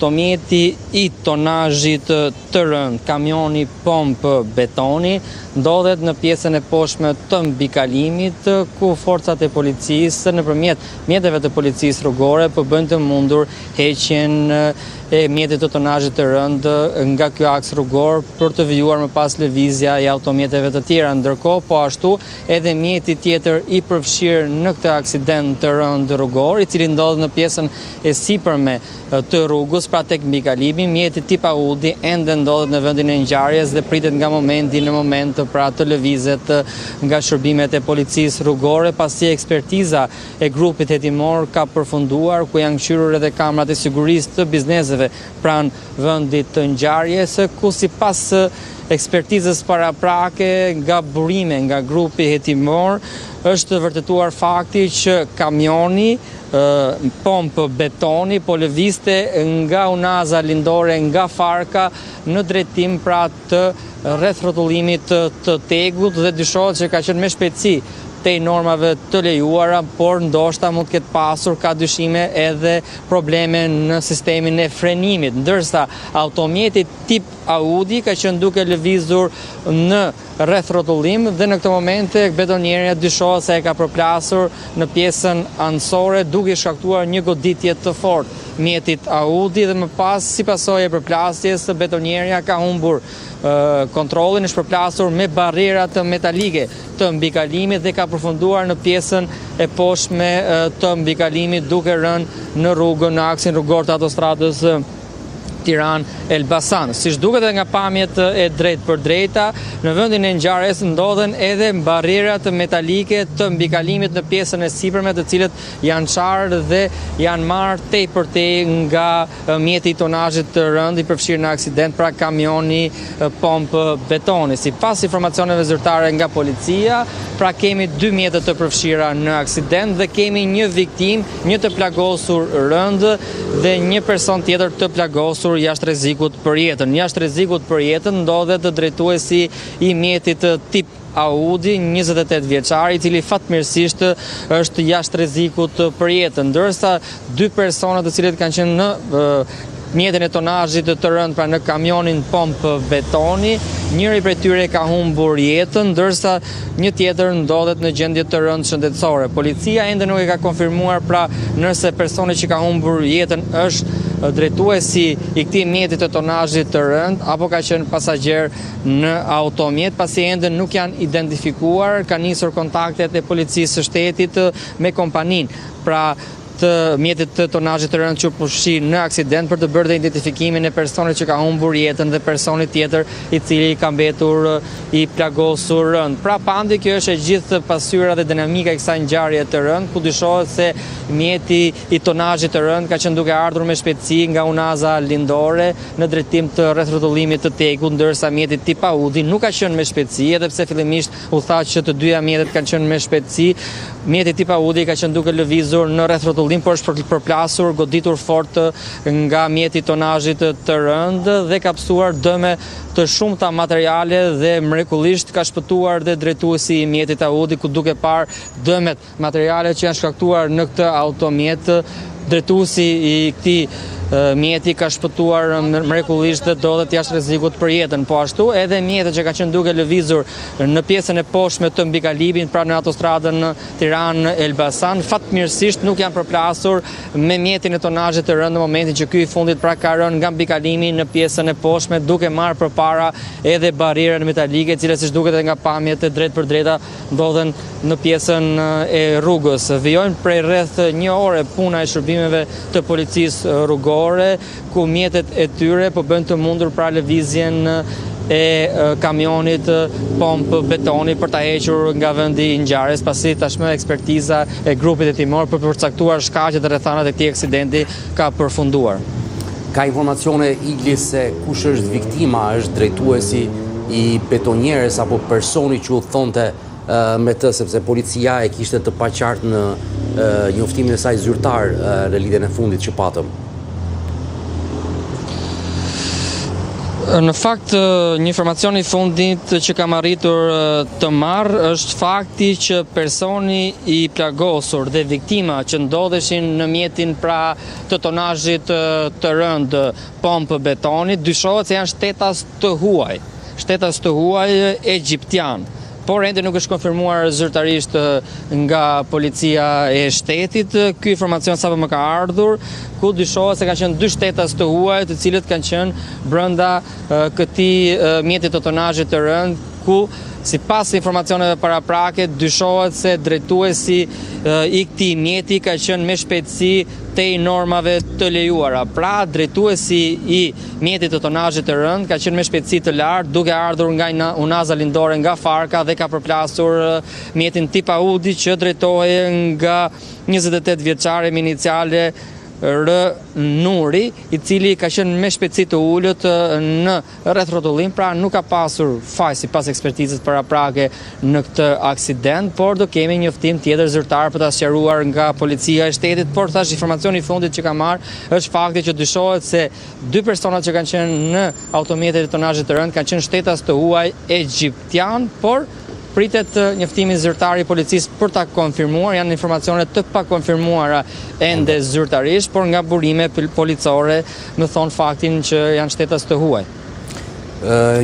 automjeti i tonazhit të rënd, kamioni pompë betoni, ndodhet në pjesën e poshtme të mbikalimit, ku forcat e policisë nëpërmjet mjeteve të policisë rrugore bëjnë të mundur heqjen e mjetit të tonazhit të rënd nga ky aks rrugor për të vijuar më pas lëvizja e automjeteve të tjera. Ndërkohë, po ashtu edhe mjeti tjetër i përfshirë në këtë aksident të rënd rrugor, i cili ndodhet në pjesën e sipërme të rrugës, pra tek mbikalimi, mjeti tip Audi ende ndodhet në vendin e ngjarjes dhe pritet nga momenti në moment pra të lëvizet nga shërbimet e policisë rrugore, pasi ekspertiza e grupit hetimor ka përfunduar, ku janë kthyer edhe kamerat e sigurisë të bizneseve pranë vendit të ngjarjes, ku sipas ekspertizës paraprake nga burime nga grupi hetimor është vërtetuar fakti që kamioni pompë betoni po lëvizte nga unaza lindore, nga Farka në drejtim pra të rrethrrotullimit të tegut, dhe dyshohet që ka qenë me shpejtësi te normave të lejuara, por ndoshta mund të ketë pasur, ka dyshime, edhe probleme në sistemin e frenimit, ndërsa automjeti tip Audi ka qenë duke lëvizur në rrethrrotullim dhe në këtë moment betonierja dyshohet se e ka përplasur në pjesën anësore, duke shkaktuar një goditje të fortë mjetit Audi, dhe më pas, si pasojë e përplasjes, betonierja ka humbur kontrollin, është përplasur me barrierat metalike të mbikalimit dhe ka përfunduar në pjesën e poshtme të mbikalimit, duke rënë në rrugën, në aksin rrugor të autostradës Tiranë-Elbasan. Siç duket edhe nga pamjet e drejt për drejta, në vendin e ngjarjes ndodhen edhe barrierat metalike të mbikalimit në pjesën e sipërme, të cilët janë çarë dhe janë marrë tepërtej nga mjeti i tonazhit të rënd i përfshirë në aksident, pra kamioni pompë betoni. Sipas informacioneve zyrtare nga policia, pra kemi 2 mjete të përfshira në aksident dhe kemi një viktim, një të plagosur rënd dhe një person tjetër të plagosur jashtë rrezikut për jetën. Jashtë rrezikut për jetën ndodhet drejtuesi i mjetit tip Audi, 28 vjeçar, i cili fatmirësisht është jashtë rrezikut për jetën, ndërsa 2 persona të cilët kanë qenë në mjetin e tonazhit të rënd, pra në kamionin pompë betoni, njëri prej tyre ka humbur jetën, ndërsa një tjetër ndodhet në gjendje të rënd shëndetësore. Policia ende nuk e ka konfirmuar pra nëse personi që ka humbur jetën është drejtuesi i këtij mjeti të tonazhit të rënd apo ka qenë pasagjer në automjet, pasi ende nuk janë identifikuar. Ka nisur kontaktet e policisë së shtetit me kompaninë pra të mjetit të tonazhit të rënd që përfshin në aksident, për të bërë dhe identifikimin e personit që ka humbur jetën dhe personit tjetër i cili ka mbetur i plagosur rënd. Pra pandi kjo është e gjithë pasyra dhe dinamika e kësaj ngjarje të rënd, ku dyshohet se mjeti i tonazhit të rënd ka qenë duke ardhur me shpejtësi nga unaza lindore në drejtim të rrethrrotullimit të tegut, ndërsa mjeti tip Audi nuk ka qenë me shpejtësi, edhe pse fillimisht u tha që të dyja mjetet kanë qenë me shpejtësi. Mjeti tip Audi ka qenë duke lëvizur në rrethrrotullim, por është përplasur, goditur fort nga mjeti i tonazhit të rënd dhe ka psuar dëme të shumta materiale, dhe mrekullisht ka shpëtuar dhe drejtuesi i mjetit Audi, ku duke parë dëmet materiale që janë shkaktuar në këtë automjet, drejtuesi i këtij mjeti ka shpëtuar mrekullisht dhe ndodhet jashtë rrezikut për jetën. Po ashtu edhe mjetet që kanë qenë duke lëvizur në pjesën e poshtme të mbikalimit, pra në autostradën Tiranë-Elbasan, fatmirësisht nuk janë përplasur me mjetin e tonazhit të rënd në momentin që ky i fundit pra ka rënë nga mbikalimi në pjesën e poshtme, duke marrë përpara edhe barrierën metalike, e cila siç duket edhe nga pamjet e drejt për drejta ndodhen në pjesën e rrugës. Vijojnë prej rreth 1 ore puna e shërbimeve të policisë rrugore, ku mjetet e tyre po bëjnë të mundur pra lëvizjen e kamionit pompë betoni për ta hequr nga vendi i ngjarjes, pasi tashmë ekspertiza e grupit hetimor për përcaktuar shkaqet dhe rrethanat e këtij aksidenti ka përfunduar. Ka informacione Iglis se kush është viktima, është drejtuesi i betonierës apo personi që u thonte me të, sepse policia e kishte të paqartë në njoftimin e saj zyrtar në lidhjen e fundit që patëm? Në fakt, një informacion i fundit që kam arritur të marr është fakti që personi i plagosur dhe viktima që ndodheshin në mjetin pra të tonazhit të rënd pompë betoni, dyshohet se janë shtetas të huaj egjiptian. Por ende nuk është konfirmuar zyrtarisht nga policia e shtetit. Ky informacion sapo më ka ardhur, ku dyshohet se kanë qenë 2 shtetas të huaj, të cilët kanë qenë brenda këtij mjeti të tonazhit të rënd, ku sipas informacioneve paraprake dyshohet se drejtuesi i këtij mjeti ka qenë me shpejtësi tej normave të lejuara. Pra, drejtuesi i mjetit të tonazhit të rënd ka qenë me shpejtësi të lartë, duke ardhur nga unaza lindore nga Farka dhe ka përplasur mjetin tip Audi që drejtohej nga 28 vjeçari me iniciale R. Nuri, i cili ka qenë me shpejtësi të ulët në rreth-rrotullim, pra nuk ka pasur faj sipas ekspertizës paraprake në këtë aksident, por do kemi njoftim tjetër zyrtar për ta sqaruar nga policia e shtetit, por thash informacioni i fundit që ka marrë është fakti që dyshohet se 2 personat që kanë qenë në automjetet e tonazhit të rënd kanë qenë shtetas të huaj egjiptian, por pritet njoftimi zyrtar i policisë për ta konfirmuar. Janë informacione të pakonfirmuara ende zyrtarisht, por nga burime policore më thon faktin që janë shtetas të huaj.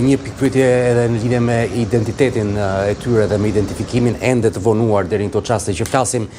Një pikpyetje edhe në lidhje me identitetin e tyre dhe me identifikimin ende të vonuar deri në këto çaste që flasim.